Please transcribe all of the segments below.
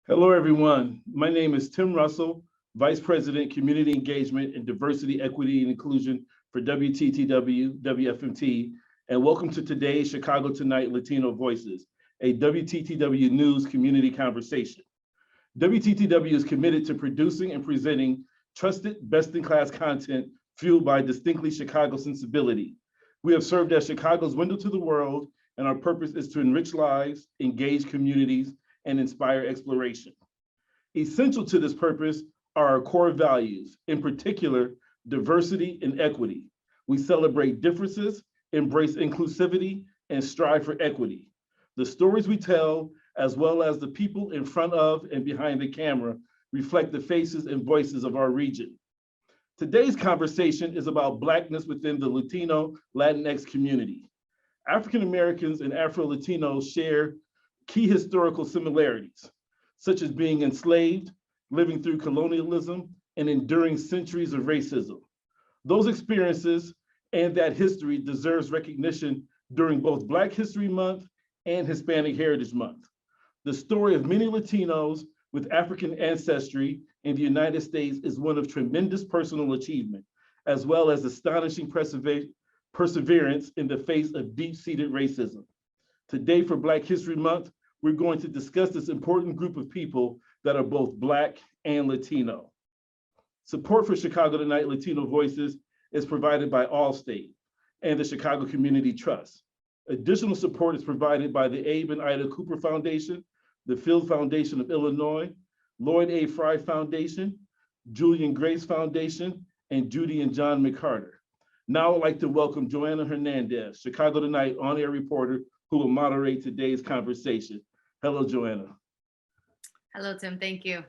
Hello, everyone. My name is Tim Russell, Vice President, Community Engagement and Diversity, Equity, and Inclusion for WTTW, WFMT, and welcome to today's Chicago Tonight Latino Voices, a WTTW News community conversation. WTTW is committed to producing and presenting trusted, best-in-class content fueled by distinctly Chicago sensibility. We have served as Chicago's window to the world, and our purpose is to enrich lives, engage communities, and inspire exploration. Essential to this purpose are our core values, in particular, diversity and equity. We celebrate differences, embrace inclusivity, and strive for equity. The stories we tell, as well as the people in front of and behind the camera, reflect the faces and voices of our region. Today's conversation is about Blackness within the Latino Latinx community. African Americans and Afro-Latinos share key historical similarities, such as being enslaved, living through colonialism, and enduring centuries of racism. Those experiences and that history deserves recognition during both Black History Month and Hispanic Heritage Month. The story of many Latinos with African ancestry in the United States is one of tremendous personal achievement, as well as astonishing perseverance in the face of deep-seated racism. Today for Black History Month, we're going to discuss this important group of people that are both Black and Latino. Support for Chicago Tonight Latino Voices is provided by Allstate and the Chicago Community Trust. Additional support is provided by the Abe and Ida Cooper Foundation, the Field Foundation of Illinois, Lloyd A. Fry Foundation, Julian Grace Foundation, and Judy and John McCarter. Now I'd like to welcome Joanna Hernandez, Chicago Tonight on-air reporter, who will moderate today's conversation. Hello, Joanna. Hello, Tim. Thank you.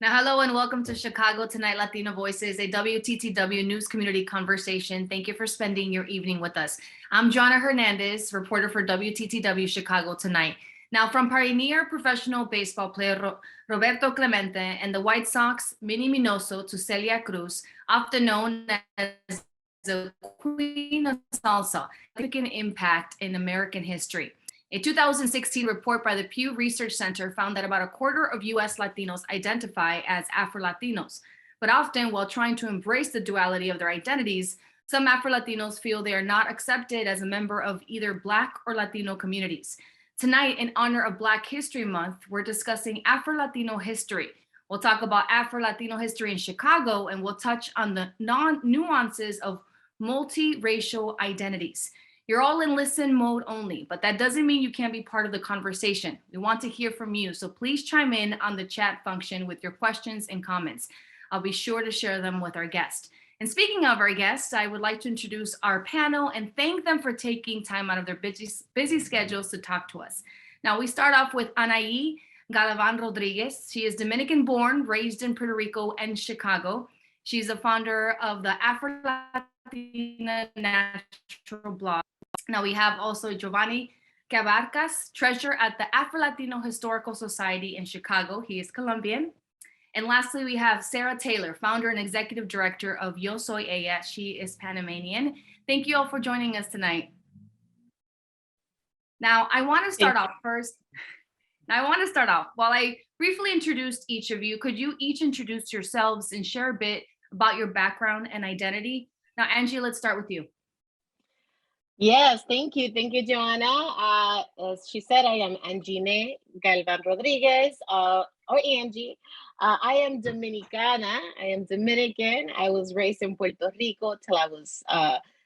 Now, hello and welcome to Chicago Tonight Latino Voices, a WTTW news community conversation. Thank you for spending your evening with us. I'm Joanna Hernandez, reporter for WTTW Chicago Tonight. Now, from pioneer professional baseball player Roberto Clemente and the White Sox Minnie Minoso to Celia Cruz, often known as the Queen of Salsa, significant impact in American history. A 2016 report by the Pew Research Center found that about a quarter of US Latinos identify as Afro-Latinos, but often while trying to embrace the duality of their identities, some Afro-Latinos feel they are not accepted as a member of either Black or Latino communities. Tonight, in honor of Black History Month, we're discussing Afro-Latino history. We'll talk about Afro-Latino history in Chicago, and we'll touch on the nuances of multiracial identities. You're all in listen mode only, but that doesn't mean you can't be part of the conversation. We want to hear from you, so please chime in on the chat function with your questions and comments. I'll be sure to share them with our guest. And speaking of our guests, I would like to introduce our panel and thank them for taking time out of their busy schedules to talk to us. Now, we start off with Anyiné Galván-Rodríguez. She is Dominican-born, raised in Puerto Rico and Chicago. She's the founder of the Afro-Latino Natural Blog. Now we have also Yovanny Cabarcas, treasurer at the Afro-Latino Historical Society in Chicago. He is Colombian. And lastly, we have Sarah Taylor, founder and executive director of Yo Soy Ella. She is Panamanian. Thank you all for joining us tonight. Now, I want to start off first. While I briefly introduced each of you, could you each introduce yourselves and share a bit about your background and identity? Now, Angie, let's start with you. Yes, thank you. Thank you, Joanna. As she said, I am Anyiné Galván-Rodríguez, or Angie. I am Dominicana. I am Dominican. I was raised in Puerto Rico till I was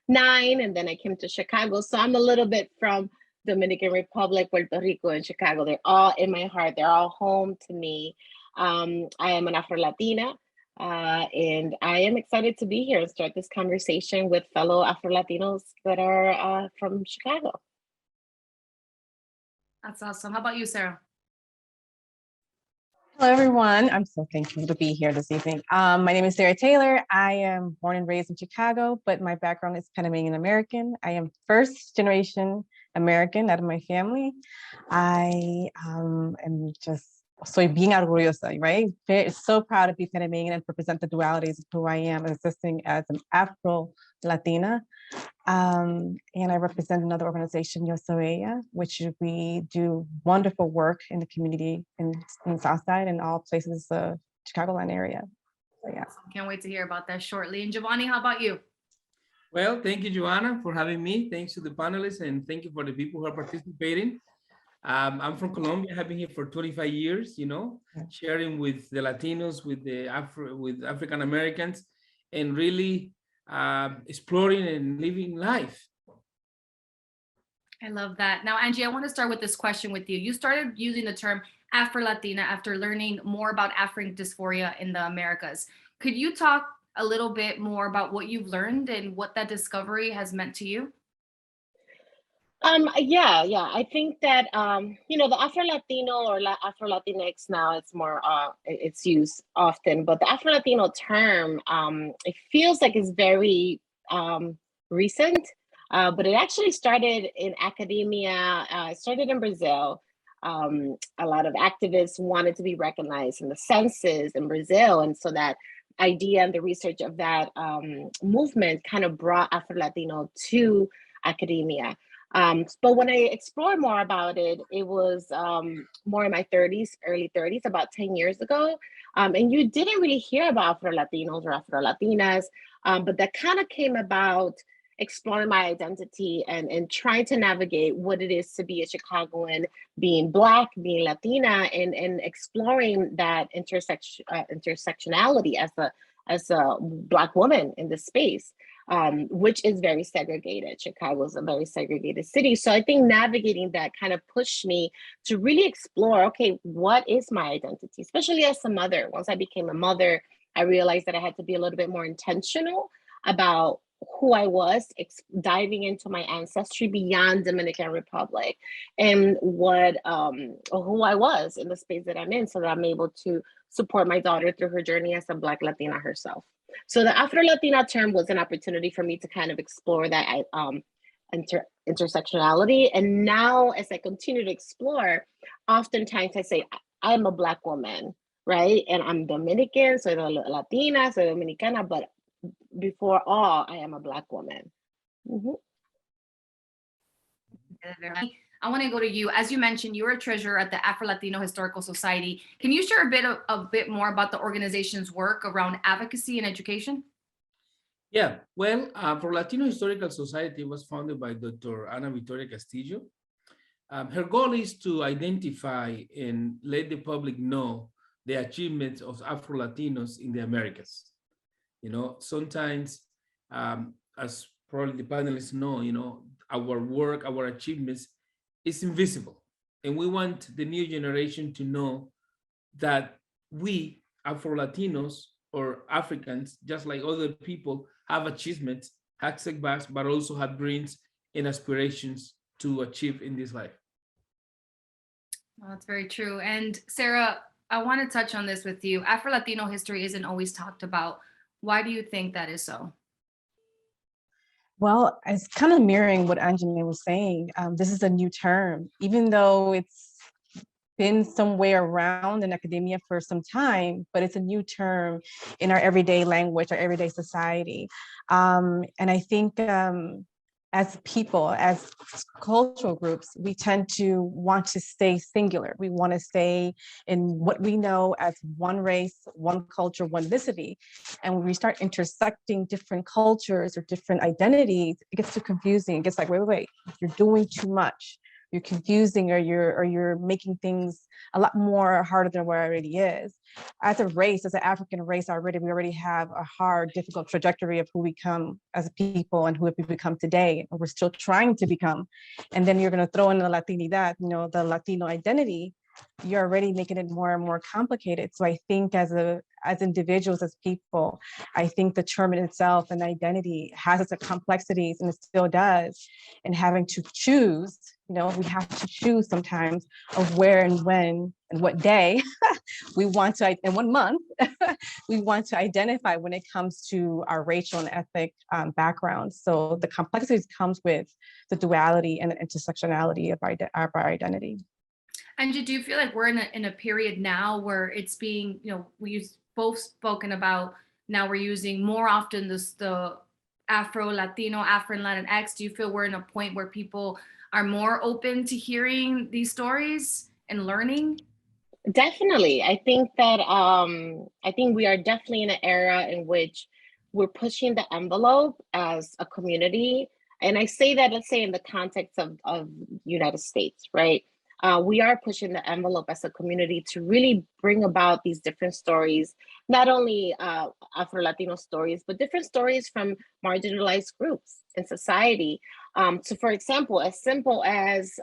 9, and then I came to Chicago. So I'm a little bit from Dominican Republic, Puerto Rico, and Chicago. They're all in my heart. They're all home to me. I am an Afro-Latina. And I am excited to be here and start this conversation with fellow Afro-Latinos that are from Chicago. That's awesome. How about you, Sarah? Hello, everyone. I'm so thankful to be here this evening. My name is Sarah Taylor. I am born and raised in Chicago, but my background is Panamanian American. I am first generation American out of my family. I am just soy bien orgullosa, right? So proud to be Panamanian and represent the dualities of who I am, existing as an Afro-Latina. And I represent another organization, Yo Soy Ella, which we do wonderful work in the community in Southside and all places of Chicagoland area. So yeah. Can't wait to hear about that shortly. And Yovanny, how about you? Well, thank you, Joanna, for having me. Thanks to the panelists, and thank you for the people who are participating. I'm from Colombia. I've been here for 25 years, sharing with the Latinos, with the African Americans, and really exploring and living life. I love that. Now, Angie, I want to start with this question with you. You started using the term Afro-Latina after learning more about African dysphoria in the Americas. Could you talk a little bit more about what you've learned and what that discovery has meant to you? Yeah. I think that the Afro-Latino or Afro-Latinx now, it's more it's used often, but the Afro-Latino term, it feels like it's very recent, but it actually started in academia. It started in Brazil. A lot of activists wanted to be recognized in the census in Brazil, and so that idea and the research of that movement kind of brought Afro-Latino to academia. But when I explored more about it, it was more in my 30s, early 30s, about 10 years ago. And you didn't really hear about Afro-Latinos or Afro-Latinas, but that kind of came about exploring my identity and trying to navigate what it is to be a Chicagoan, being Black, being Latina, and exploring that intersectionality as a Black woman in this space. Which is very segregated. Chicago is a very segregated city. So I think navigating that kind of pushed me to really explore, okay, what is my identity? Especially as a mother. Once I became a mother, I realized that I had to be a little bit more intentional about who I was, diving into my ancestry beyond Dominican Republic and what who I was in the space that I'm in, so that I'm able to support my daughter through her journey as a Black Latina herself. So the Afro-Latina term was an opportunity for me to kind of explore that intersectionality. And now as I continue to explore, oftentimes I say, I'm a Black woman, right? And I'm Dominican, soy Latina, soy Dominicana, but before all, I am a Black woman. Mm-hmm. I want to go to you. As you mentioned, you're a treasurer at the Afro-Latino Historical Society. Can you share a bit more about the organization's work around advocacy and education? Yeah, well, Afro-Latino Historical Society was founded by Dr. Ana Victoria Castillo. Her goal is to identify and let the public know the achievements of Afro-Latinos in the Americas. Sometimes, as probably the panelists know, our work, our achievements is invisible. And we want the new generation to know that we, Afro-Latinos or Africans, just like other people, have achievements, have setbacks, but also have dreams and aspirations to achieve in this life. Well, that's very true. And Sarah, I want to touch on this with you. Afro-Latino history isn't always talked about. Why do you think that is so? Well, it's kind of mirroring what Angie was saying. This is a new term, even though it's been somewhere around in academia for some time, but it's a new term in our everyday language, our everyday society. And I think as people, as cultural groups, we tend to want to stay singular. We want to stay in what we know as one race, one culture, one ethnicity. And when we start intersecting different cultures or different identities, it gets too confusing. It gets like, wait, you're doing too much. You're confusing, or you're making things a lot more harder than what it already is. As a race, as an African race we already have a hard, difficult trajectory of who we become as a people and who we become today, and we're still trying to become. And then you're going to throw in the Latinidad, the Latino identity. You're already making it more and more complicated. So I think as individuals, as people, I think the term in itself and identity has its complexities, and it still does. And having to choose, we have to choose sometimes of where and when and what day we want to, in 1 month, we want to identify when it comes to our racial and ethnic backgrounds. So the complexities comes with the duality and the intersectionality of our identity. Angie, do you feel like we're in a period now where it's being, we've both spoken about now we're using more often the Afro-Latino, Afro-Latinx. Do you feel we're in a point where people are more open to hearing these stories and learning? Definitely. I think we are definitely in an era in which we're pushing the envelope as a community. And I say that, let's say in the context of United States, right? We are pushing the envelope as a community to really bring about these different stories, not only Afro-Latino stories, but different stories from marginalized groups in society. So for example, as simple as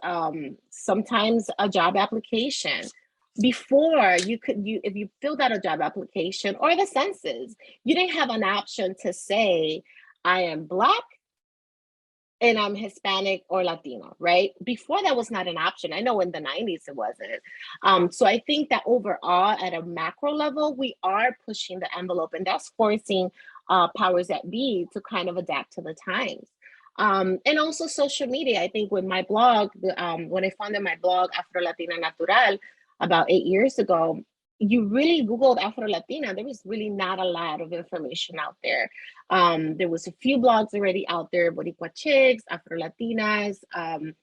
sometimes a job application. Before if you filled out a job application or the census, you didn't have an option to say, I am Black and I'm Hispanic or Latino, right? Before that was not an option. I know in the 90s it wasn't. So I think that overall at a macro level, we are pushing the envelope, and that's forcing powers that be to kind of adapt to the times. And also social media. I think with my blog, when I founded my blog, Afro-Latina Natural, about 8 years ago, you really Googled Afro-Latina, there was really not a lot of information out there. There was a few blogs already out there, Boricua Chicks, Afro-Latinas, and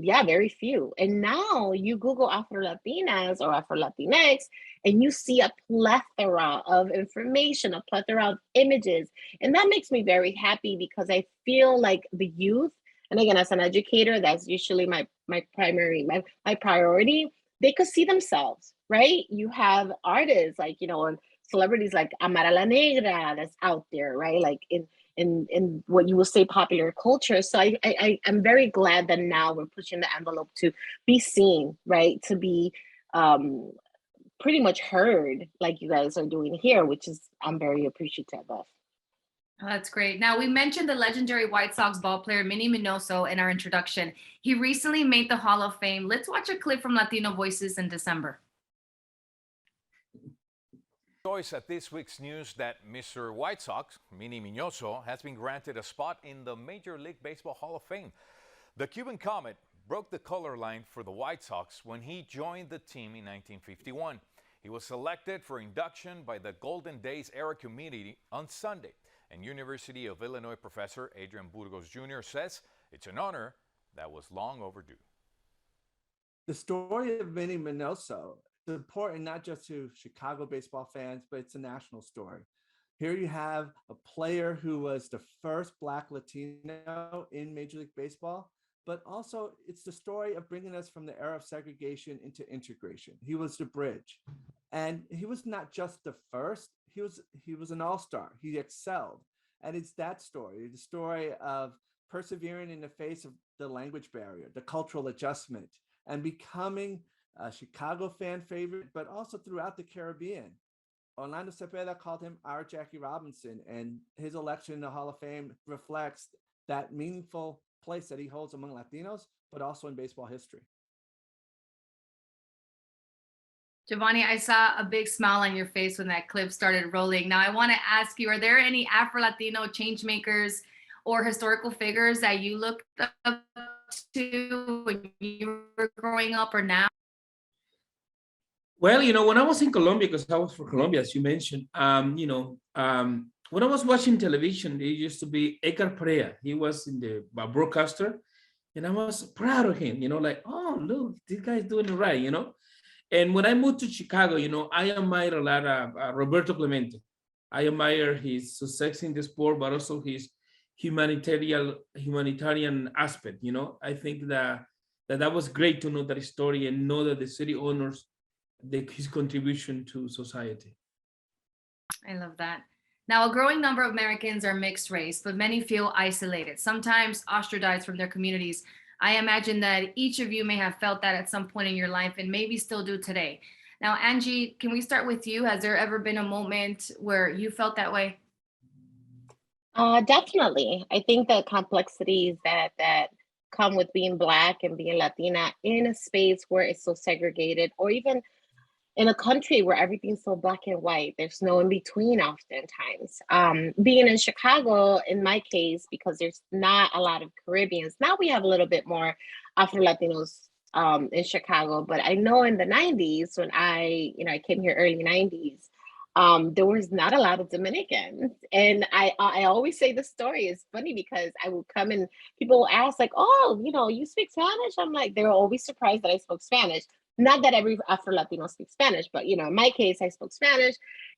yeah, very few. And now you Google Afro-Latinas or Afro-Latinx, and you see a plethora of information, a plethora of images. And that makes me very happy because I feel like the youth, and again, as an educator, that's usually my priority, they could see themselves, right? You have artists like, and celebrities like Amara La Negra that's out there, right? Like in what you will say popular culture. So I'm very glad that now we're pushing the envelope to be seen, right? To be pretty much heard like you guys are doing here, which is I'm very appreciative of. Oh, that's great. Now, we mentioned the legendary White Sox ballplayer Minnie Minoso in our introduction. He recently made the Hall of Fame. Let's watch a clip from Latino Voices in December. Choice at this week's news that Mr. White Sox, Minnie Minoso, has been granted a spot in the Major League Baseball Hall of Fame. The Cuban Comet broke the color line for the White Sox when he joined the team in 1951. He was selected for induction by the Golden Days Era Committee on Sunday. And University of Illinois professor Adrian Burgos Jr. says it's an honor that was long overdue. The story of Minnie Minoso is important not just to Chicago baseball fans, but it's a national story. Here you have a player who was the first Black Latino in Major League Baseball, but also it's the story of bringing us from the era of segregation into integration. He was the bridge. And he was not just the first, he was an all-star. He excelled. And it's that story, the story of persevering in the face of the language barrier, the cultural adjustment, and becoming a Chicago fan favorite, but also throughout the Caribbean. Orlando Cepeda called him our Jackie Robinson, and his election in the Hall of Fame reflects that meaningful place that he holds among Latinos, but also in baseball history. Yovanny, I saw a big smile on your face when that clip started rolling. Now, I want to ask you, are there any Afro-Latino change makers or historical figures that you looked up to when you were growing up or now? Well, when I was in Colombia, because I was from Colombia, as you mentioned, when I was watching television, there used to be Edgar Perea. He was in the broadcaster, and I was proud of him, like, oh, look, this guy's doing it right, And when I moved to Chicago, I admire a lot of Roberto Clemente. I admire his success in the sport, but also his humanitarian aspect. I think that was great to know that story and know that the city honors his contribution to society. I love that. Now, a growing number of Americans are mixed race, but many feel isolated, sometimes ostracized from their communities. I imagine that each of you may have felt that at some point in your life and maybe still do today. Now, Angie, can we start with you? Has there ever been a moment where you felt that way? Definitely. I think the complexities that come with being Black and being Latina in a space where it's so segregated, or even in a country where everything's so black and white, there's no in between oftentimes. Being in Chicago, in my case, because there's not a lot of Caribbeans, now we have a little bit more Afro-Latinos in Chicago. But I know in the 90s when I came here early 90s, there was not a lot of Dominicans. And I always say the story. It's funny because I would come and people will ask like, oh, you speak Spanish? I'm like, they were always surprised that I spoke Spanish. Not that every Afro-Latino speaks Spanish, but in my case, I spoke Spanish.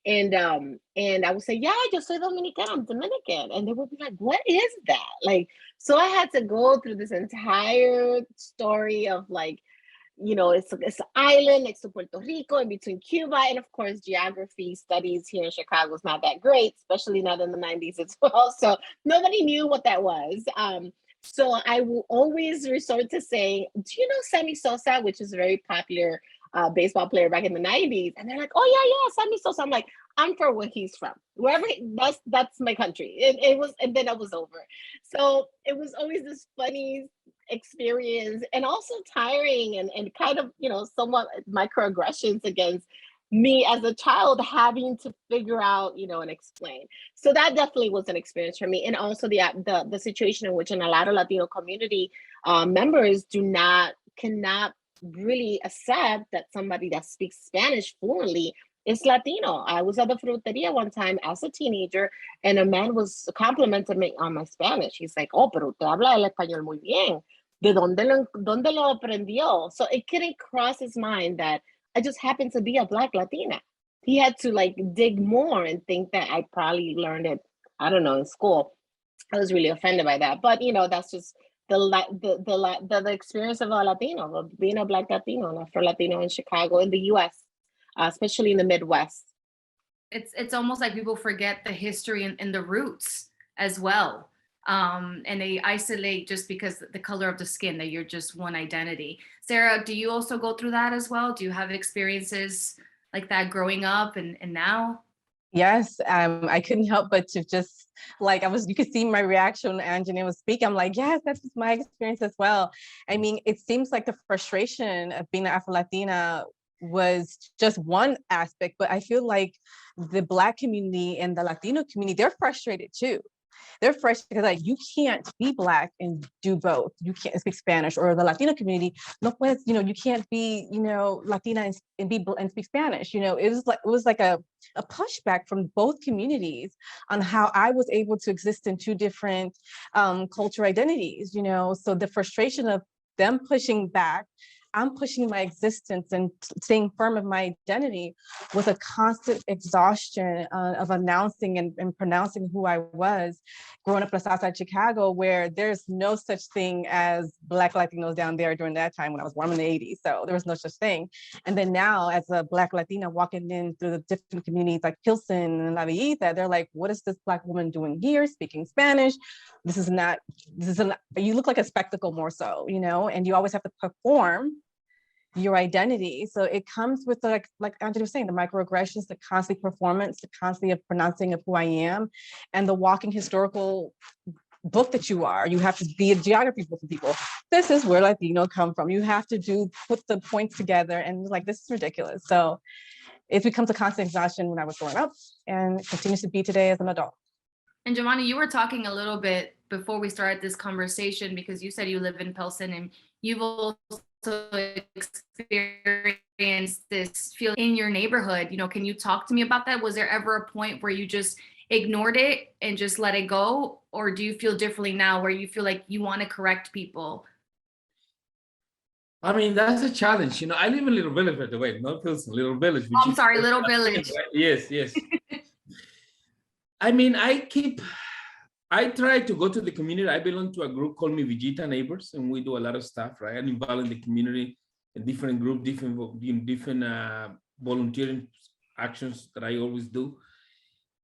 And I would say, yeah, yo soy Dominicana, I'm Dominican. And they would be like, what is that? Like, so I had to go through this entire story of like, it's an island next to Puerto Rico in between Cuba. And of course, geography studies here in Chicago is not that great, especially not in the 90s as well. So nobody knew what that was. So I will always resort to saying, do you know Sammy Sosa, which is a very popular baseball player back in the 90s? And they're like, oh yeah, Sammy Sosa. I'm like, I'm from where he's from. Wherever that's my country. And then I was over. So it was always this funny experience and also tiring and kind of, somewhat microaggressions against me as a child having to figure out, and explain. So that definitely was an experience for me. And also the situation in which in a lot of Latino community members cannot really accept that somebody that speaks Spanish fluently is Latino. I was at the fruteria one time as a teenager and a man was complimenting me on my Spanish. He's like, oh, pero usted habla el español muy bien. ¿De dónde lo aprendió? So it couldn't cross his mind that I just happened to be a Black Latina. He had to like dig more and think that I probably learned it, I don't know, in school. I was really offended by that. But that's just the experience of a Latino, of being a Black Latino, an Afro-Latino in Chicago, in the US, especially in the Midwest. It's almost like people forget the history and the roots as well. And they isolate just because the color of the skin, that you're just one identity. Sarah, do you also go through that as well? Do you have experiences like that growing up and now? Yes, I couldn't help but to just like, you could see my reaction when Angie was speaking. I'm like, yes, that's my experience as well. I mean, it seems like the frustration of being an Afro-Latina was just one aspect, but I feel like the Black community and the Latino community, they're frustrated too. They're frustrated because like you can't be Black and do both. You can't speak Spanish, or the Latino community, no puedes, you can't be, Latina and speak Spanish. It was like a pushback from both communities on how I was able to exist in two different cultural identities. So the frustration of them pushing back, I'm pushing my existence and staying firm in my identity with a constant exhaustion of announcing and pronouncing who I was growing up in Southside Chicago, where there's no such thing as Black Latinos down there during that time when I was born in the 80s. So there was no such thing. And then now as a Black Latina walking in through the different communities like Pilsen and La Villita, they're like, what is this Black woman doing here speaking Spanish? You look like a spectacle more so, and you always have to perform your identity. So it comes with like Angie was saying, the microaggressions, the constant performance, the constant pronouncing of who I am, and the walking historical book that you are. You have to be a geography book for people. This is where Latino come from. You have to put the points together, and like, this is ridiculous. So it becomes a constant exhaustion when I was growing up, and continues to be today as an adult. And Joanna, you were talking a little bit before we started this conversation, because you said you live in Pilsen and you've also experienced this feeling in your neighborhood. Can you talk to me about that? Was there ever a point where you just ignored it and just let it go? Or do you feel differently now where you feel like you want to correct people? I mean, that's a challenge. I live in Little Village, by the way, not Pilsen, Little Village. I'm sorry, Little Village. Right? Yes. I mean, I try to go to the community. I belong to a group called Mi Villita Neighbors, and we do a lot of stuff, right? I'm involved in the community, a different group, different volunteering actions that I always do.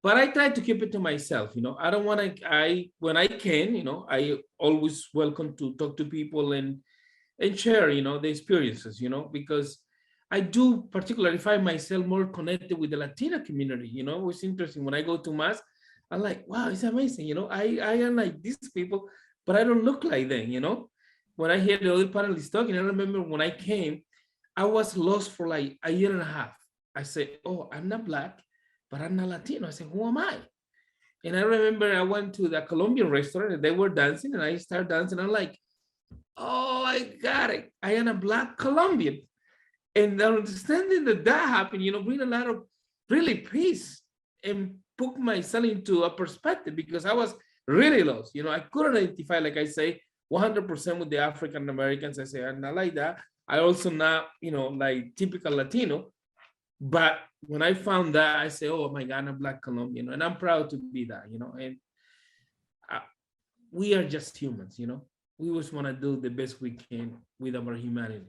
But I try to keep it to myself, I don't want to, when I can, I always welcome to talk to people and share, the experiences, because I do particularly find myself more connected with the Latina community. It's interesting when I go to Mass, I'm like, wow, it's amazing. I am like these people, but I don't look like them, When I hear the other panelists talking, I remember when I came, I was lost for like a year and a half. I said, oh, I'm not Black, but I'm not Latino. I said, who am I? And I remember I went to the Colombian restaurant and they were dancing and I started dancing. I'm like, oh, I got it. I am a Black Colombian. And understanding that happened, bring a lot of really peace and put myself into a perspective, because I was really lost. I couldn't identify, like I say, 100% with the African Americans. I say, I'm not like that. I also not, like typical Latino. But when I found that, I say, oh my God, I'm Black Colombian. And I'm proud to be that, and we are just humans, we just want to do the best we can with our humanity.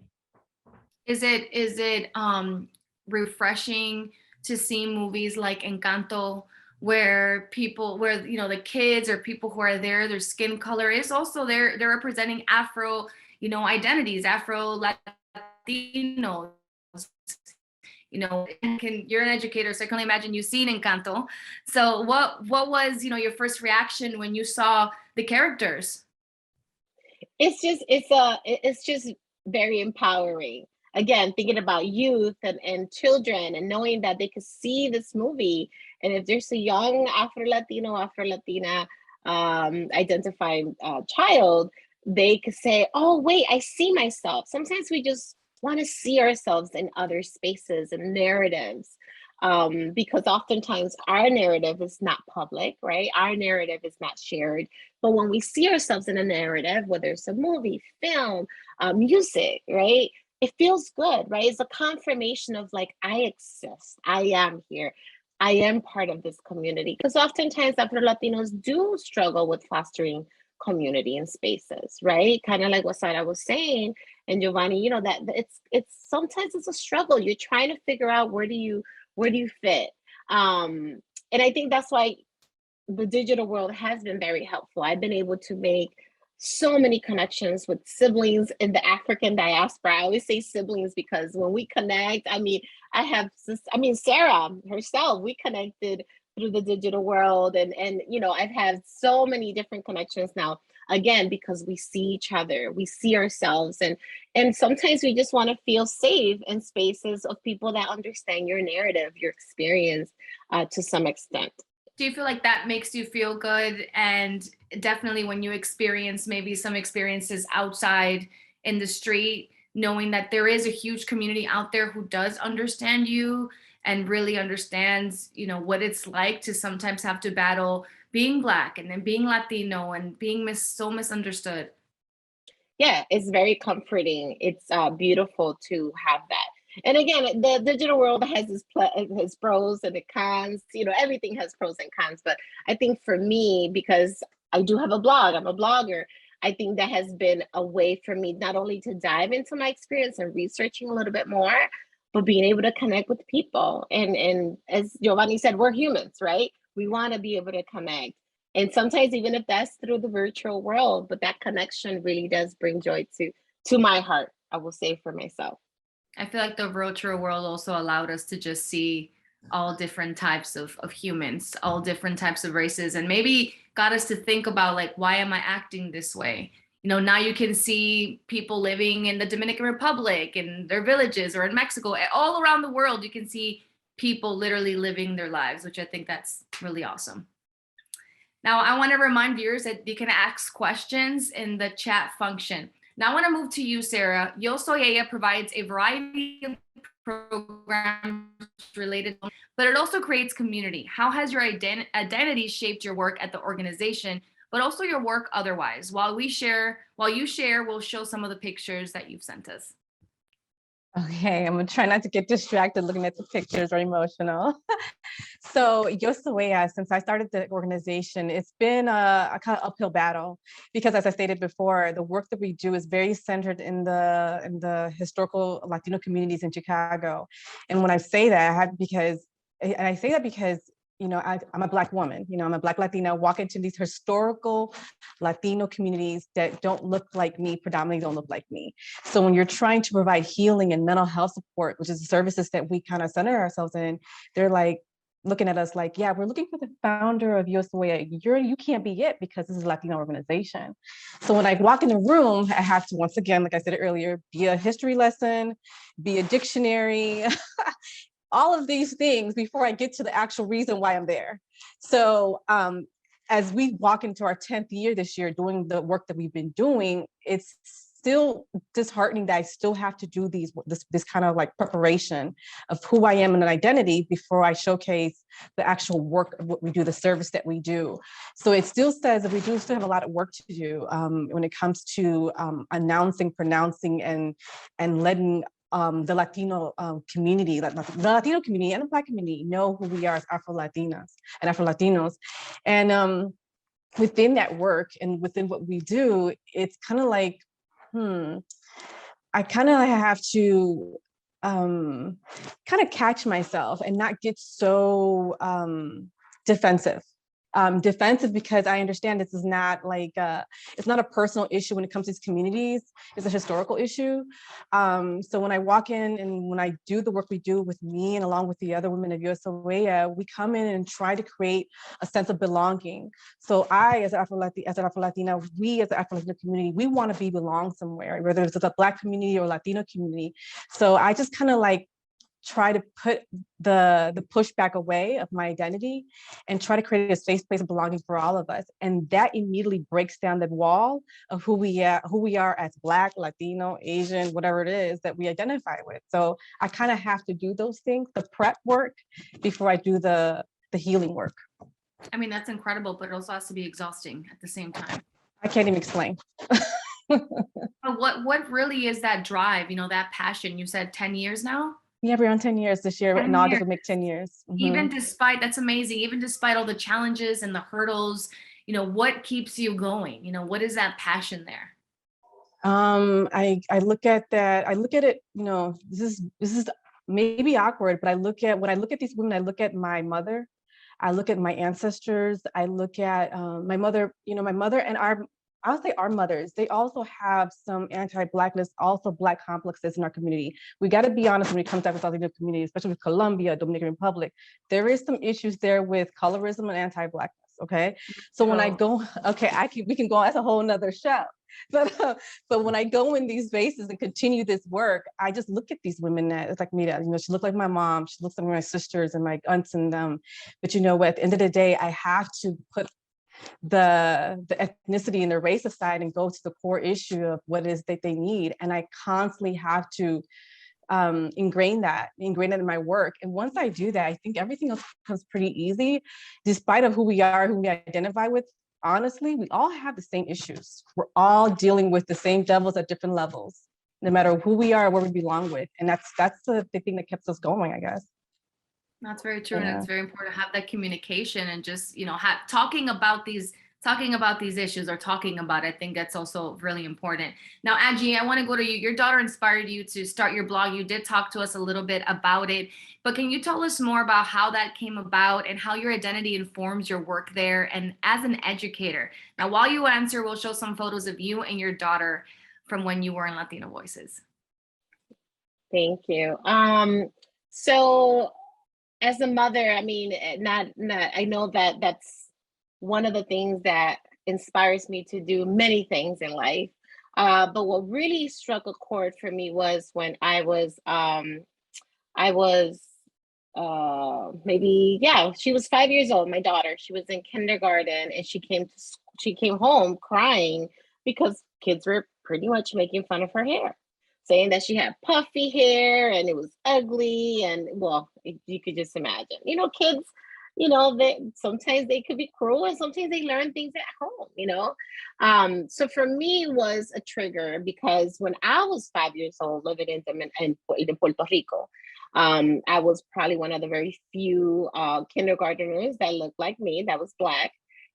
Is it refreshing to see movies like Encanto, where the kids or people who are there, their skin color is also they're representing Afro, identities, Afro-Latino. You're an educator, so I can only imagine you've seen Encanto. So what was, your first reaction when you saw the characters? It's just very empowering. Again, thinking about youth and children and knowing that they could see this movie. And if there's a young Afro-Latino, Afro-Latina identifying child, they could say, oh, wait, I see myself. Sometimes we just want to see ourselves in other spaces and narratives, because oftentimes our narrative is not public, right? Our narrative is not shared. But when we see ourselves in a narrative, whether it's a movie, film, music, right? It feels good, right? It's a confirmation of like, I exist, I am here, I am part of this community. Because oftentimes Afro-Latinos do struggle with fostering community and spaces, right? Kind of like what Sarah was saying, and Yovanny, that it's sometimes it's a struggle. You're trying to figure out where do you fit. And I think that's why the digital world has been very helpful. I've been able to make so many connections with siblings in the African diaspora. I always say siblings because when we connect, Sarah herself, we connected through the digital world, and I've had so many different connections now, again, because we see each other, we see ourselves, and sometimes we just want to feel safe in spaces of people that understand your narrative, your experience, to some extent. Do you feel like that makes you feel good? And definitely when you experience maybe some experiences outside in the street, knowing that there is a huge community out there who does understand you and really understands, what it's like to sometimes have to battle being Black and then being Latino and being so misunderstood. Yeah, it's very comforting. It's beautiful to have that. And again, the digital world has its pros and its cons. Everything has pros and cons. But I think for me, because I do have a blog, I'm a blogger, I think that has been a way for me not only to dive into my experience and researching a little bit more, but being able to connect with people. And as Yovanny said, we're humans, right? We want to be able to connect. And sometimes even if that's through the virtual world, but that connection really does bring joy to my heart, I will say for myself. I feel like the virtual world also allowed us to just see all different types of humans, all different types of races, and maybe got us to think about like, why am I acting this way? Now you can see people living in the Dominican Republic, in their villages, or in Mexico, all around the world. You can see people literally living their lives, which I think that's really awesome. Now, I want to remind viewers that you can ask questions in the chat function. Now I want to move to you, Sarah. Yo Soy Ella provides a variety of programs related, but it also creates community. How has your identity shaped your work at the organization, but also your work otherwise? While you share, we'll show some of the pictures that you've sent us. Okay, I'm gonna try not to get distracted looking at the pictures or emotional. So Yo Soy Ella, since I started the organization, it's been a kind of uphill battle because, as I stated before, the work that we do is very centered in the historical Latino communities in Chicago. And when I say that, because I'm a Black woman, I'm a Black Latina, walk into these historical Latino communities that don't look like me, predominantly don't look like me. So when you're trying to provide healing and mental health support, which is the services that we kind of center ourselves in, they're like looking at us like, yeah, we're looking for the founder of Yo Soy Ella. You can't be it because this is a Latino organization. So when I walk in the room, I have to, once again, like I said earlier, be a history lesson, be a dictionary, all of these things before I get to the actual reason why I'm there. So as we walk into our 10th year this year doing the work that we've been doing, it's still disheartening that I still have to do this kind of like preparation of who I am and an identity before I showcase the actual work of what we do, the service that we do. So it still says that we do still have a lot of work to do when it comes to announcing, pronouncing, and letting the Latino community, the Latino community and the Black community know who we are as Afro-Latinas and Afro-Latinos. And within that work and within what we do, it's kind of like, I kind of have to kind of catch myself and not get so defensive. Defensive because I understand this is not like, it's not a personal issue when it comes to these communities, it's a historical issue. So when I walk in and when I do the work we do with me and along with the other women of Yo Soy Ella, we come in and try to create a sense of belonging. So I, as an Afro-Latina, we as the Afro-Latino community, we want to belong somewhere, whether it's a Black community or Latino community. So I just kind of like try to put the pushback away of my identity and try to create a safe place of belonging for all of us. And that immediately breaks down the wall of who we are as Black, Latino, Asian, whatever it is that we identify with. So I kind of have to do those things, the prep work, before I do the healing work. I mean, that's incredible, but it also has to be exhausting at the same time. I can't even explain. But what really is that drive, that passion? You said 10 years now? Yeah, we're on 10 years this year. In August, we'll make 10 years. Even despite, that's amazing. Even despite all the challenges and the hurdles, what keeps you going? What is that passion there? I look at that. I look at it, this is maybe awkward, but when I look at these women, I look at my mother, I look at my ancestors, I look at my mother, my mother and I'll say our mothers, they also have some anti-Blackness, also Black complexes in our community. We got to be honest when it comes to the Latino community, especially with Colombia, Dominican Republic. There is some issues there with colorism and anti-Blackness, okay? So when I go, we can go, that's a whole nother show. But when I go in these spaces and continue this work, I just look at these women that it's like me, she looks like my mom, she looks like my sisters and my aunts and them. But at the end of the day, I have to put the ethnicity and the race aside and go to the core issue of what it is that they need. And I constantly have to ingrain that in my work. And once I do that, I think everything else becomes pretty easy, despite of who we are, who we identify with. Honestly, we all have the same issues. We're all dealing with the same devils at different levels, no matter who we are or where we belong with. And that's the thing that keeps us going, I guess. That's very true. Yeah. And it's very important to have that communication and just, talking about these issues or talking about it. I think that's also really important. Now, Angie, I want to go to you. Your daughter inspired you to start your blog. You did talk to us a little bit about it, but can you tell us more about how that came about and how your identity informs your work there and as an educator? Now, while you answer, we'll show some photos of you and your daughter from when you were in Latino Voices. Thank you. So as a mother, I mean, I know that that's one of the things that inspires me to do many things in life. But what really struck a chord for me was when she was 5 years old, my daughter. She was in kindergarten and she came home crying because kids were pretty much making fun of her hair, saying that she had puffy hair and it was ugly. And well, you could just imagine, kids, sometimes they could be cruel and sometimes they learn things at home, so for me it was a trigger because when I was 5 years old living in Puerto Rico, I was probably one of the very few kindergartners that looked like me, that was Black.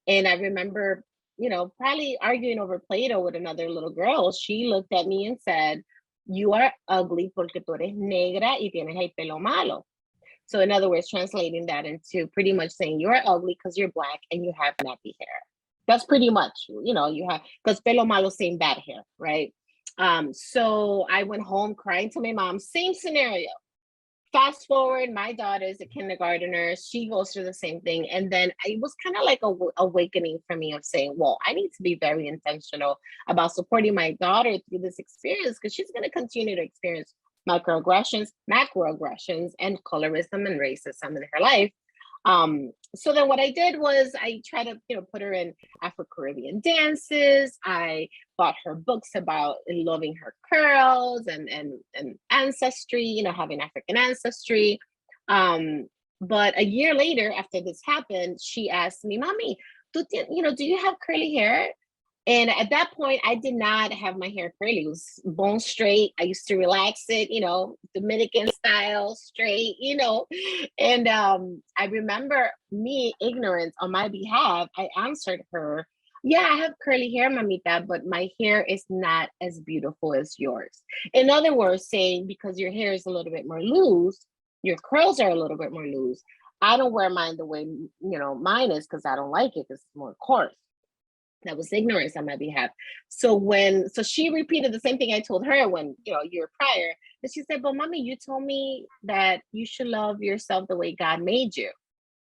And I remember, probably arguing over Play-Doh with another little girl. She looked at me and said, "You are ugly porque tú eres negra y tienes el pelo malo." So in other words, translating that into pretty much saying you're ugly because you're Black and you have nappy hair. That's pretty much, you have, because pelo malo saying bad hair, right? So I went home crying to my mom, same scenario. Fast forward, my daughter is a kindergartner. She goes through the same thing. And then it was kind of like a awakening for me of saying, well, I need to be very intentional about supporting my daughter through this experience because she's going to continue to experience microaggressions, macroaggressions, and colorism and racism in her life. So then what I did was I tried to, put her in Afro-Caribbean dances. I bought her books about loving her curls and ancestry, having African ancestry. But a year later, after this happened, she asked me, "Mommy, do you have curly hair?" And at that point, I did not have my hair curly. It was bone straight. I used to relax it, Dominican style, straight, And I remember me, ignorant on my behalf, I answered her, "Yeah, I have curly hair, mamita, but my hair is not as beautiful as yours." In other words, saying because your hair is a little bit more loose, your curls are a little bit more loose. I don't wear mine the way, mine is because I don't like it because it's more coarse. That was ignorance on my behalf. So she repeated the same thing I told her when, a year prior. And she said, "But mommy, you told me that you should love yourself the way God made you."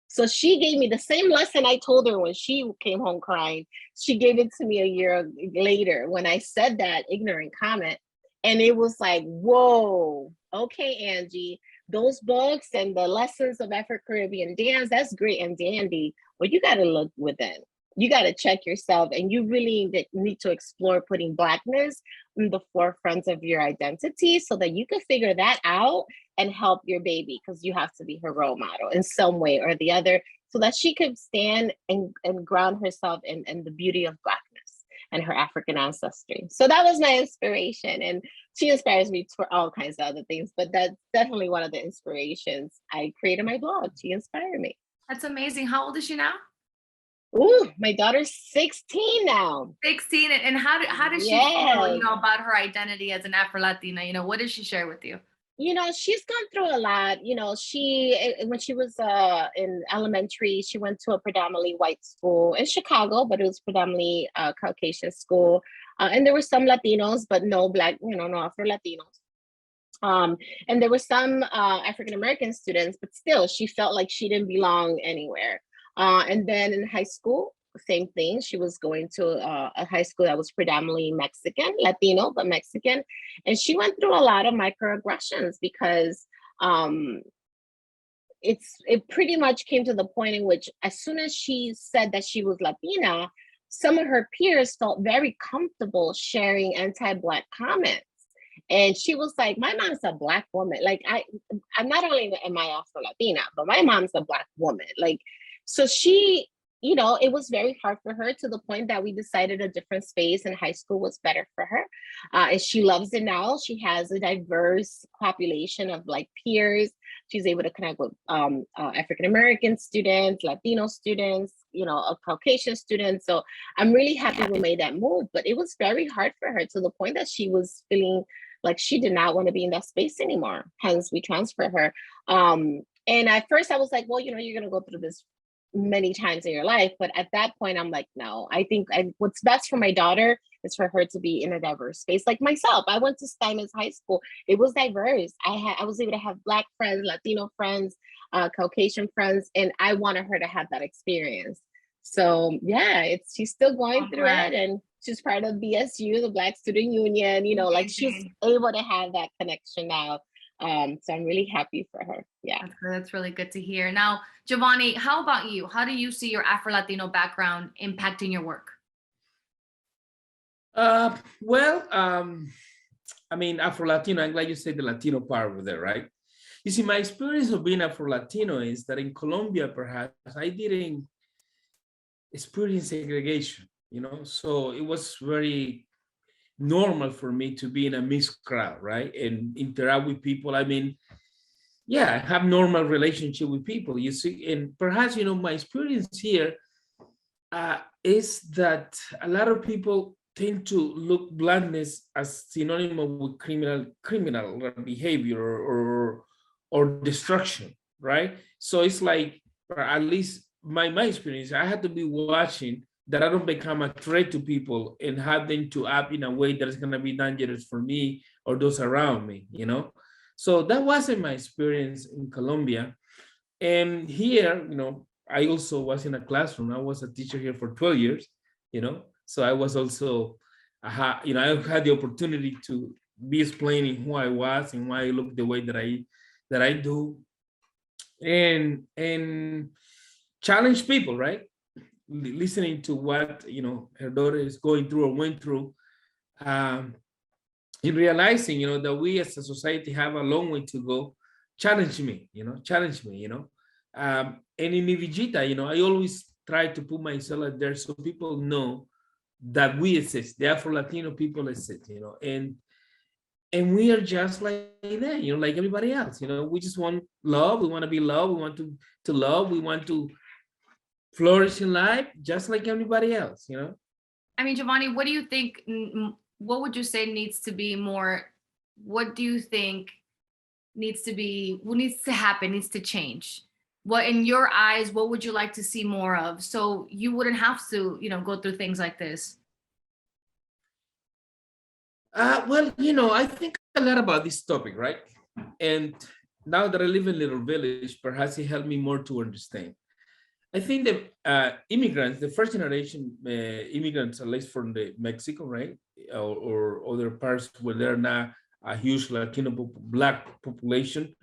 So she gave me the same lesson I told her when she came home crying. She gave it to me a year later when I said that ignorant comment. And it was like, whoa, okay, Angie, those books and the lessons of Afro-Caribbean dance, that's great and dandy, but you got to look within. You got to check yourself, and you really need to explore putting Blackness in the forefront of your identity so that you can figure that out and help your baby, because you have to be her role model in some way or the other so that she could stand and ground herself in the beauty of Blackness and her African ancestry. So that was my inspiration, and she inspires me for all kinds of other things, but that's definitely one of the inspirations. I created my blog. She inspired me. That's amazing. How old is she now? Ooh, my daughter's 16 now. 16. And how does she feel, about her identity as an Afro-Latina? What does she share with you? She's gone through a lot. When she was in elementary, she went to a predominantly white school in Chicago, but it was predominantly a Caucasian school. And there were some Latinos, but no Black, no Afro-Latinos. And there were some African-American students, but still she felt like she didn't belong anywhere. And then in high school, same thing. She was going to a high school that was predominantly Mexican, Latino, but Mexican. And she went through a lot of microaggressions because it pretty much came to the point in which as soon as she said that she was Latina, some of her peers felt very comfortable sharing anti-Black comments. And she was like, "My mom's a Black woman. Like, I'm not only am I Afro-Latina, but my mom's a Black woman." So she, it was very hard for her, to the point that we decided a different space in high school was better for her. And she loves it now. She has a diverse population of peers. She's able to connect with African-American students, Latino students, Caucasian students. So I'm really happy we made that move, but it was very hard for her, to the point that she was feeling like she did not want to be in that space anymore. Hence, we transferred her. And at first I was like, well, you're going to go through this many times in your life. But at that point, I'm like, no, I think what's best for my daughter is for her to be in a diverse space. Like myself, I went to Steinmetz High School. It was diverse. I was able to have Black friends, Latino friends, Caucasian friends, and I wanted her to have that experience. So yeah, she's still going through it, and she's part of BSU, the Black Student Union. She's able to have that connection now. So I'm really happy for her. Yeah. That's really good to hear. Now, Yovanny, how about you? How do you see your Afro-Latino background impacting your work? Afro-Latino, I'm glad you said the Latino part over there, right? You see, my experience of being Afro-Latino is that in Colombia, perhaps, I didn't experience segregation, So it was very normal for me to be in a mixed crowd, right? And interact with people. Have normal relationship with people, you see. And perhaps, my experience here is that a lot of people tend to look Blackness as synonymous with criminal behavior or destruction, right? So it's like, or at least my experience, I had to be watching that I don't become a threat to people and have them to act in a way that is going to be dangerous for me or those around me, So that wasn't my experience in Colombia. And here, I also was in a classroom. I was a teacher here for 12 years, So I was also, I had the opportunity to be explaining who I was and why I look the way that I do. and challenge people, right? Listening to what her daughter is going through or went through, and realizing that we as a society have a long way to go. Challenge me, and in mi villita, I always try to put myself out there so people know that we exist, the Afro-Latino people exist, and we are just like that, like everybody else. We just want love, we want to be loved, we want to love, we want to flourish in life just like everybody else. I mean, Yovanny, what do you think, what would you say needs to be more, what do you think needs to happen, needs to change? What, in your eyes, what would you like to see more of so you wouldn't have to, go through things like this? Well, I think a lot about this topic, right? And now that I live in a little village, perhaps it helped me more to understand. I think that immigrants, the first generation immigrants, at least from Mexico, right? Or other parts where they're not a huge Latino Black population,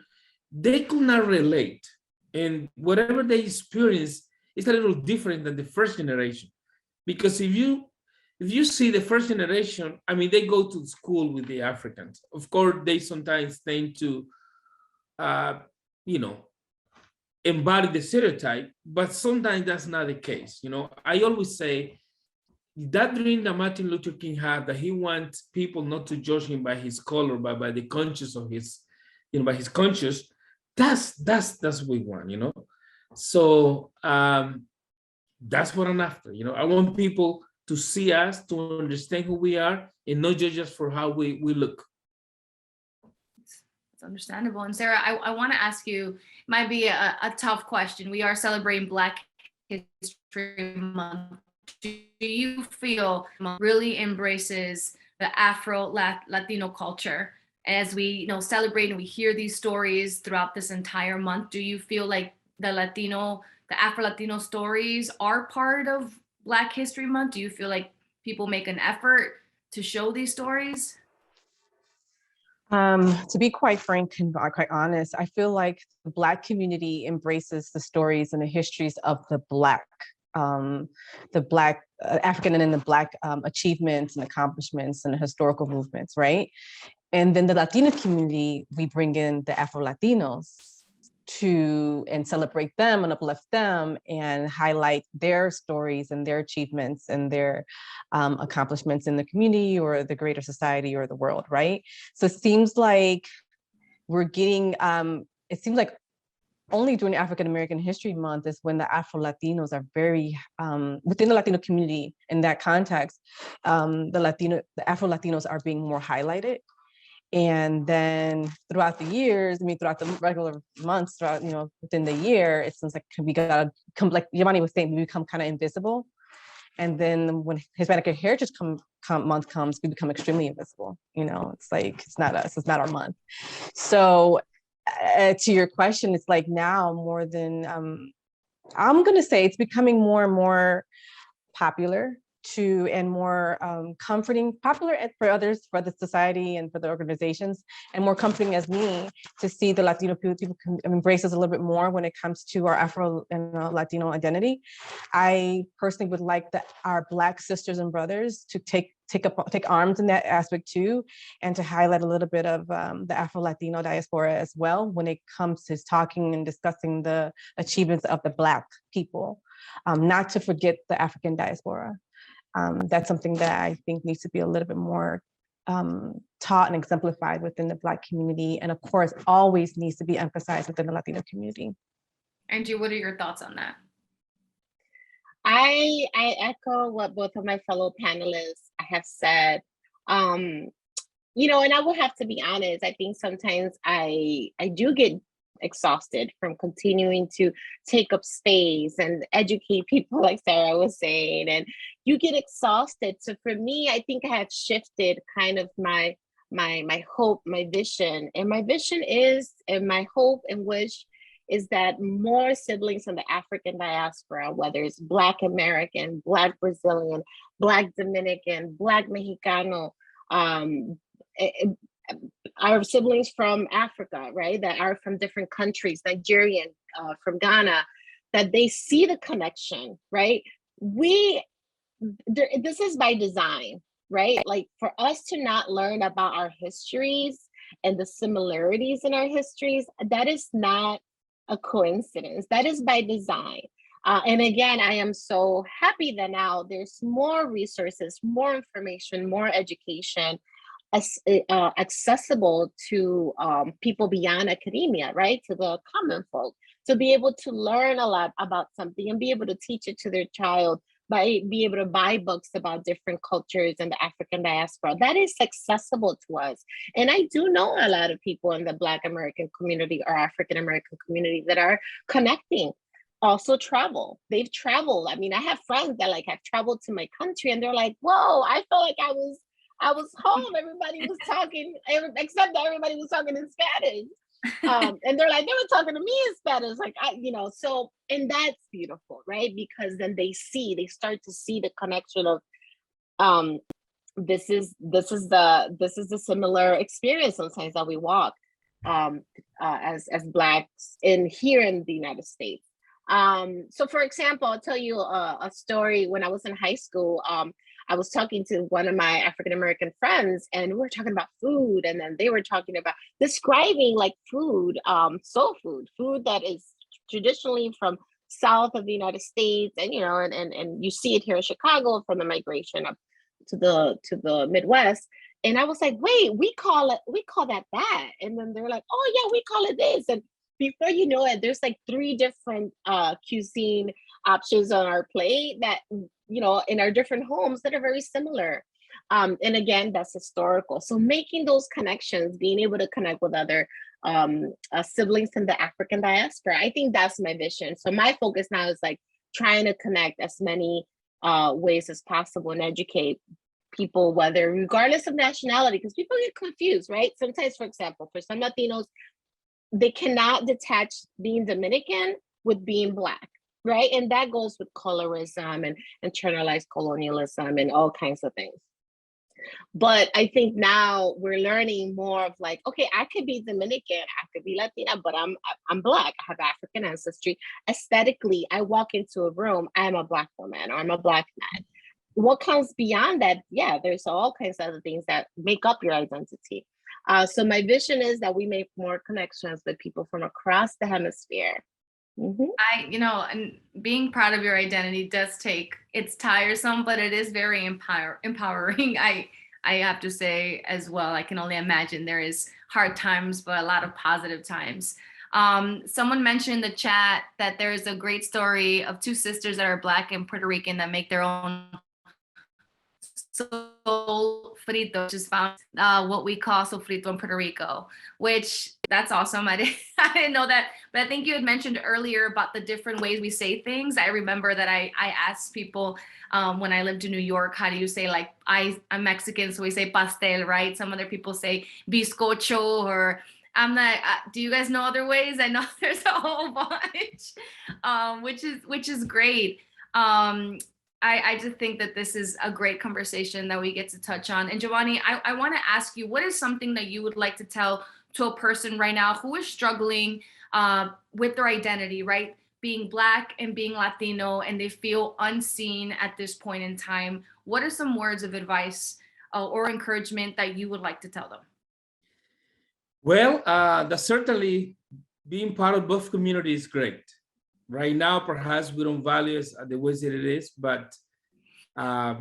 they could not relate. And whatever they experience is a little different than the first generation. Because if you see the first generation, I mean, they go to school with the Africans. Of course, they sometimes tend to, embody the stereotype, but sometimes that's not the case. I always say that dream that Martin Luther King had, that he wants people not to judge him by his color, but by the conscience of his, by his conscience. That's what we want. So that's what I'm after. I want people to see us, to understand who we are, and not judge us for how we look. It's understandable. And Sarah, I want to ask you, might be a tough question. We are celebrating Black History Month. Do you feel really embraces the Afro-Latino culture? As we celebrate and we hear these stories throughout this entire month, do you feel like the Afro-Latino stories are part of Black History Month? Do you feel like people make an effort to show these stories? To be quite frank and quite honest, I feel like the Black community embraces the stories and the histories of the Black African and the Black achievements and accomplishments and the historical movements, right? And then the Latino community, we bring in the Afro-Latinos and celebrate them and uplift them and highlight their stories and their achievements and their accomplishments in the community or the greater society or the world, right? So it seems like we're getting, it seems like only during African American History Month is when the Afro-Latinos are very, within the Latino community in that context, the Afro-Latinos are being more highlighted. And then throughout the years, throughout the regular months, within the year, it seems like we gotta come, like Yovanny was saying, we become kind of invisible. And then when Hispanic Heritage Month comes, we become extremely invisible. It's like, it's not us, it's not our month. So to your question, it's like now more than, I'm gonna say it's becoming more and more popular and more comforting, popular for others, for the society and for the organizations, and more comforting as me to see the Latino people can embrace us a little bit more when it comes to our Afro and Latino identity. I personally would like our Black sisters and brothers to take arms in that aspect too, and to highlight a little bit of the Afro-Latino diaspora as well when it comes to talking and discussing the achievements of the Black people, not to forget the African diaspora. That's something that I think needs to be a little bit more taught and exemplified within the Black community, and of course always needs to be emphasized within the Latino community. Angie, what are your thoughts on that? I echo what both of my fellow panelists have said. And I will have to be honest, I think sometimes I do get exhausted from continuing to take up space and educate people, like Sarah was saying, and you get exhausted. So for me, I think I have shifted kind of my hope, my vision, and my vision is, and my hope and wish is that more siblings in the African diaspora, whether it's Black American, Black Brazilian, Black Dominican, Black Mexicano, our siblings from Africa, right, that are from different countries, Nigerian, from Ghana, that they see the connection, right? This is by design, right? Like for us to not learn about our histories and the similarities in our histories, that is not a coincidence. That is by design. And again, I am so happy that now there's more resources, more information, more education accessible to people beyond academia, right? To the common folk, to be able to learn a lot about something and be able to teach it to their child, be able to buy books about different cultures and the African diaspora. That is accessible to us. And I do know a lot of people in the Black American community or African American community that are connecting. Also travel. They've traveled. I mean, I have friends that like have traveled to my country and they're like, whoa, I felt like I was home. Everybody was talking, except that everybody was talking in Spanish. And they're like, they were talking to me in Spanish, like so, and that's beautiful, right? Because then they start to see the connection of this is the similar experience sometimes that we walk as Blacks here in the United States. So for example, I'll tell you a story. When I was in high school, I was talking to one of my African-American friends and we were talking about food. And then they were talking about describing like food, soul food that is traditionally from south of the United States. And, and you see it here in Chicago from the migration up to the Midwest. And I was like, wait, we call that. And then they're like, oh yeah, we call it this. And before you know it, there's like 3 different cuisine options on our plate that, in our different homes that are very similar. And again, that's historical. So making those connections, being able to connect with other siblings in the African diaspora, I think that's my vision. So my focus now is like trying to connect as many ways as possible and educate people, whether regardless of nationality, because people get confused, right? Sometimes, for example, for some Latinos, they cannot detach being Dominican with being Black, right? And that goes with colorism and internalized colonialism and all kinds of things. But I think now we're learning more of like, okay, I could be Dominican, I could be Latina, but I'm Black, I have African ancestry. Aesthetically, I walk into a room, I'm a Black woman or I'm a Black man. What comes beyond that? Yeah, there's all kinds of other things that make up your identity. So my vision is that we make more connections with people from across the hemisphere. Mm-hmm. And being proud of your identity it's tiresome, but it is very empowering. I have to say as well, I can only imagine there is hard times, but a lot of positive times. Someone mentioned in the chat that there is a great story of 2 sisters that are Black and Puerto Rican that make their own sofrito, which is found what we call sofrito in Puerto Rico, which that's awesome. I didn't know that, but I think you had mentioned earlier about the different ways we say things. I remember that I asked people when I lived in New York, how do you say, like, I'm Mexican, so we say pastel, right? Some other people say bizcocho, or I'm like, do you guys know other ways? I know there's a whole bunch, which is great. I just think that this is a great conversation that we get to touch on. And Yovanny, I want to ask you, what is something that you would like to tell to a person right now who is struggling with their identity, right? Being Black and being Latino, and they feel unseen at this point in time. What are some words of advice or encouragement that you would like to tell them? Well, that's certainly being part of both communities is great. Right now, perhaps we don't value it the way that it is, but I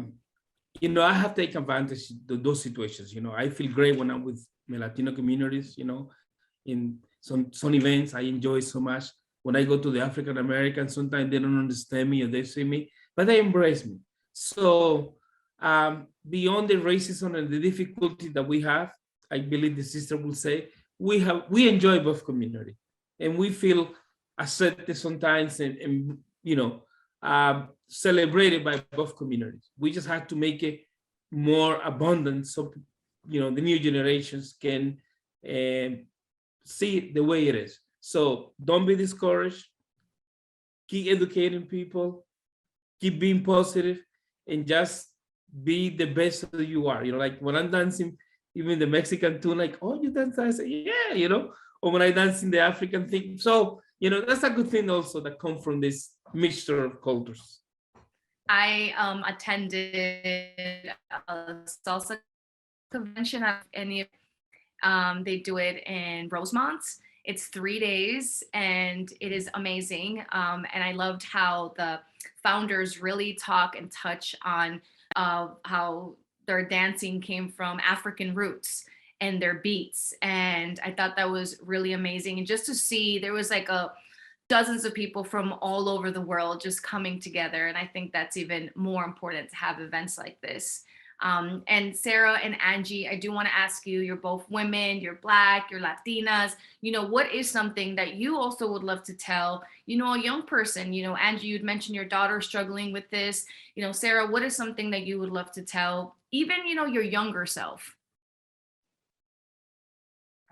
have taken advantage of those situations. I feel great when I'm with my Latino communities, in some events I enjoy so much. When I go to the African Americans, sometimes they don't understand me or they see me, but they embrace me. So beyond the racism and the difficulty that we have, I believe the sister will say, we enjoy both communities, and we feel accepted sometimes and celebrated by both communities. We just have to make it more abundant so the new generations can see it the way it is. So don't be discouraged, keep educating people, keep being positive, and just be the best that you are. Like when I'm dancing even the Mexican tune, like, oh, you dance? I say, yeah, you know, or when I dance in the African thing. So, you know, that's a good thing also that come from this mixture of cultures. I attended a salsa convention they do it in Rosemont. It's 3 days and it is amazing. And I loved how the founders really talk and touch on how their dancing came from African roots and their beats. And I thought that was really amazing. And just to see, there was like dozens of people from all over the world just coming together. And I think that's even more important to have events like this. And Sarah and Angie, I do want to ask you, you're both women, you're Black, you're Latinas, you know, what is something that you also would love to tell, you know, a young person? You know, Angie, you'd mentioned your daughter struggling with this. You know, Sarah, what is something that you would love to tell, even, you know, your younger self?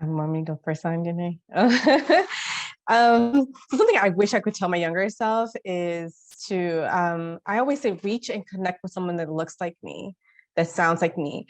Want me to go first, Anyiné? So something I wish I could tell my younger self is to, I always say, reach and connect with someone that looks like me, that sounds like me.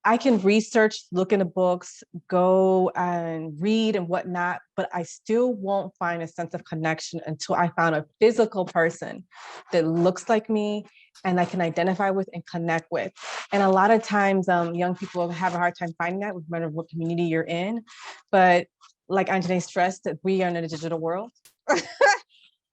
I can research, look into books, go and read and whatnot, but I still won't find a sense of connection until I found a physical person that looks like me and I can identify with and connect with. And a lot of times, young people have a hard time finding that, no matter what community you're in. But like Angie stressed, that we are in a digital world.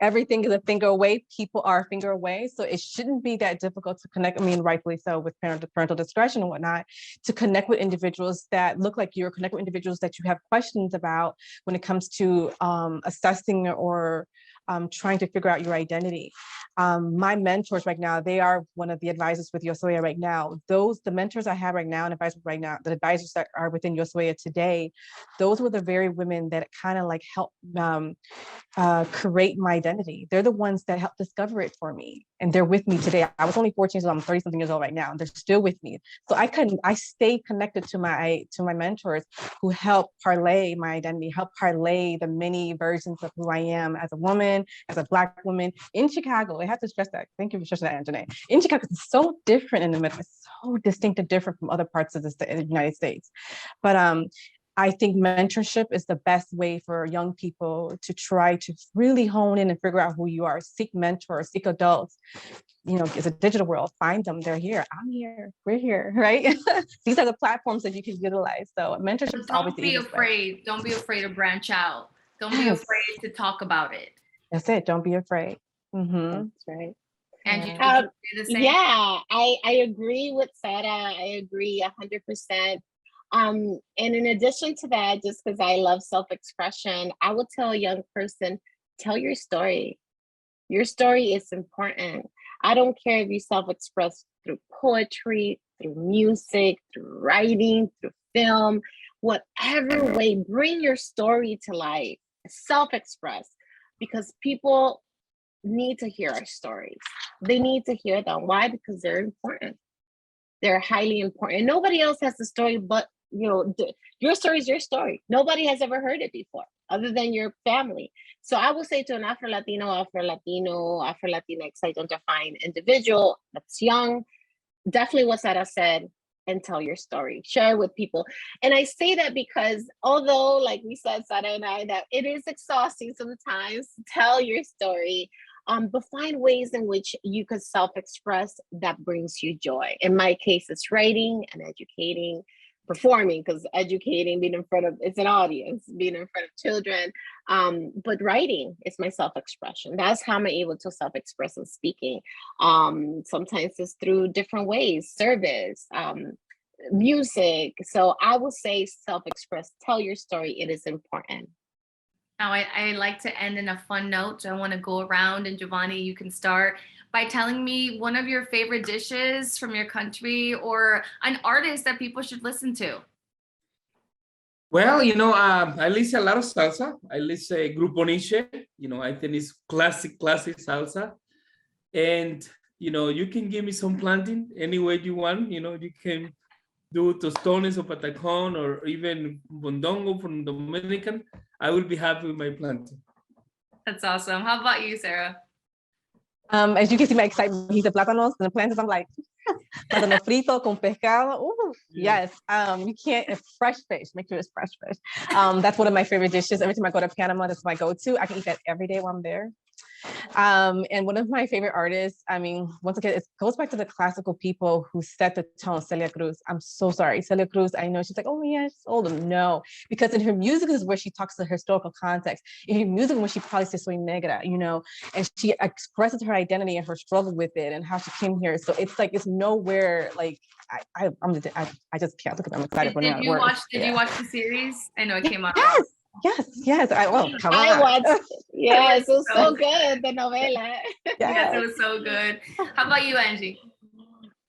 Everything is a finger away. People are a finger away. So it shouldn't be that difficult to connect. I mean, rightfully so, with parental discretion and whatnot, to connect with individuals that look like you, or connect with individuals that you have questions about when it comes to assessing or trying to figure out your identity. My mentors right now, they are one of the advisors with Yo Soy Ella right now. The mentors I have right now and advisors right now, the advisors that are within Yo Soy Ella today, those were the very women that kind of like helped create my identity. They're the ones that helped discover it for me. And they're with me today. I was only 14 years old, I'm 30 something years old right now, and they're still with me. So I stay connected to my mentors who help parlay my identity, help parlay the many versions of who I am as a woman, as a Black woman in Chicago. I have to stress that. Thank you for stressing that, Angie. In Chicago, it's so different in the Midwest, so distinct and different from other parts of the United States. But I think mentorship is the best way for young people to try to really hone in and figure out who you are. Seek mentors, seek adults. You know, it's a digital world. Find them. They're here. I'm here. We're here, right? These are the platforms that you can utilize. So mentorship is always the easiest way. Don't be afraid to branch out. Don't be afraid to talk about it. That's it. Don't be afraid. Mm-hmm. That's right. Angie, Yeah, I agree with Sarah. I agree 100%. And in addition to that, just because I love self-expression, I would tell a young person, tell your story. Your story is important. I don't care if you self-express through poetry, through music, through writing, through film, whatever way, bring your story to life, self-express, because people need to hear our stories. They need to hear them. Why? Because they're important. They're highly important. Nobody else has the story but your story is your story. Nobody has ever heard it before, other than your family. So I will say to an Afro-Latino, Afro-Latinx identifying individual that's young, definitely what Sarah said, and tell your story, share it with people. And I say that because although, like we said, Sarah and I, that it is exhausting sometimes to tell your story, but find ways in which you could self-express that brings you joy. In my case, it's writing and educating, performing, because educating, being in front of, it's an audience, being in front of children, but writing is my self-expression. That's how I'm able to self-express and speaking. Sometimes it's through different ways, service, music. So I will say self-express, tell your story, it is important. Now, I like to end in a fun note. So I want to go around, and Yovanny, you can start by telling me one of your favorite dishes from your country or an artist that people should listen to. Well, I listen a lot of salsa. I listen Grupo Niche. I think it's classic salsa. And, you can give me some planting any way you want. You can do tostones or patacón or even bondongo from Dominican. I will be happy with my planting. That's awesome. How about you, Sarah? As you can see my excitement, he's a plátanos and the plantains. I'm like, Plátano frito con pescado. Ooh, yes. You can't, fresh fish. Make sure it's fresh fish. That's one of my favorite dishes. Every time I go to Panama, that's my go-to. I can eat that every day while I'm there. And one of my favorite artists, I mean, once again, it goes back to the classical people who set the tone, Celia Cruz. I'm so sorry. Celia Cruz, I know she's like, oh yeah, she's old. No, because in her music is where she talks to historical context. In her music, when she probably says soy negra, you know, and she expresses her identity and her struggle with it and how she came here. So it's like, it's nowhere like, I just can't look at them. I'm excited. Did you watch the series? I know it came out. Yes. Come on. I watched. Yes, it was so so good. The novela. Yes, it was so good. How about you, Angie?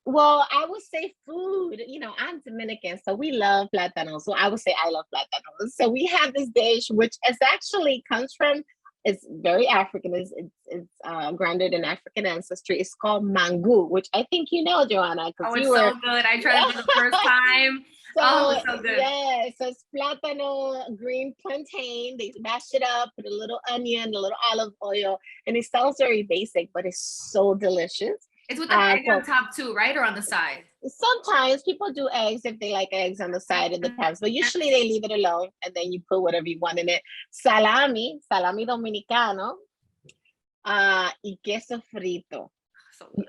Well, I would say food. You know, I'm Dominican, so we love plátano. So I would say I love plátano. So we have this dish, which is actually comes from. It's very African. It's grounded in African ancestry. It's called mango, which I think you know, Joanna, because it's so good. I tried it for the first time. It's so good. Yeah, so it's plátano, green plantain. They mash it up, put a little onion, a little olive oil, and it sounds very basic, but it's so delicious. It's with the egg on top too, right? Or on the side? Sometimes people do eggs if they like eggs on the side, it depends. But usually they leave it alone and then you put whatever you want in it. Salami dominicano, y queso frito.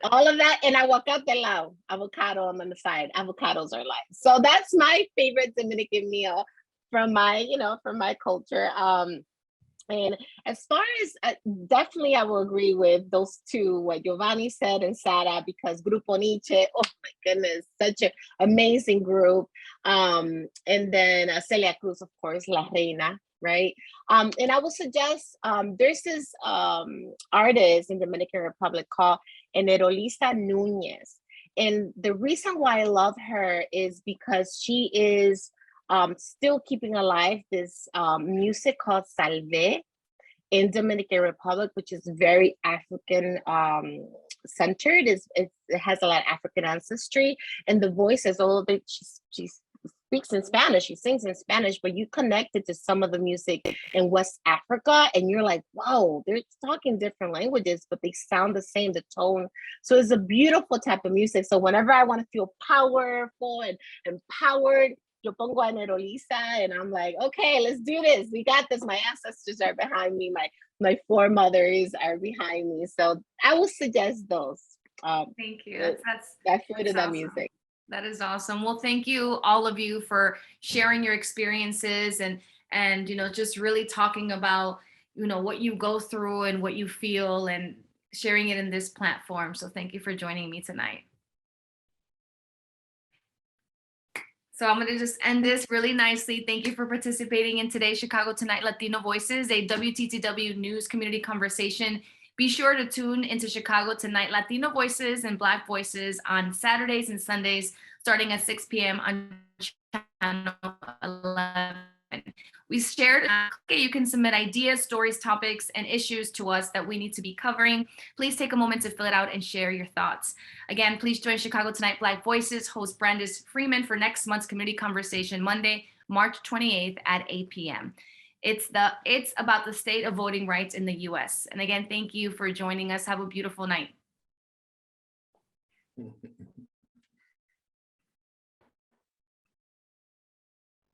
All of that, and avocado on the side. Avocados are life. So that's my favorite Dominican meal from my culture. And as far as definitely, I will agree with those two, what Yovanny said and Sara, because Grupo Nietzsche, oh my goodness, such an amazing group. And then Celia Cruz, of course, La Reina, right? And I would suggest there's this artist in the Dominican Republic called Enerolisa Núñez. And the reason why I love her is because she is still keeping alive this music called Salve in Dominican Republic, which is very African centered. It has a lot of African ancestry, and the voice is a little bit, she speaks in Spanish, she sings in Spanish, but you connect it to some of the music in West Africa, and you're like, wow, they're talking different languages, but they sound the same, the tone. So it's a beautiful type of music. So whenever I want to feel powerful and empowered, yo pongo a Nerolisa, and I'm like, okay, let's do this. We got this. My ancestors are behind me. My foremothers are behind me. So I would suggest those. Thank you. That food and that awesome. Music. That is awesome. Well, thank you, all of you, for sharing your experiences and just really talking about what you go through and what you feel and sharing it in this platform. So thank you for joining me tonight. So I'm going to just end this really nicely. Thank you for participating in today's Chicago Tonight Latino Voices, a WTTW news community conversation. Be sure to tune into Chicago Tonight Latino Voices and Black Voices on Saturdays and Sundays, starting at 6 p.m. on channel 11. We shared, you can submit ideas, stories, topics, and issues to us that we need to be covering. Please take a moment to fill it out and share your thoughts. Again, please join Chicago Tonight Black Voices host Brandis Freeman for next month's community conversation, Monday, March 28th at 8 p.m. It's about the state of voting rights in the U.S. And again, thank you for joining us. Have a beautiful night.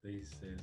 They said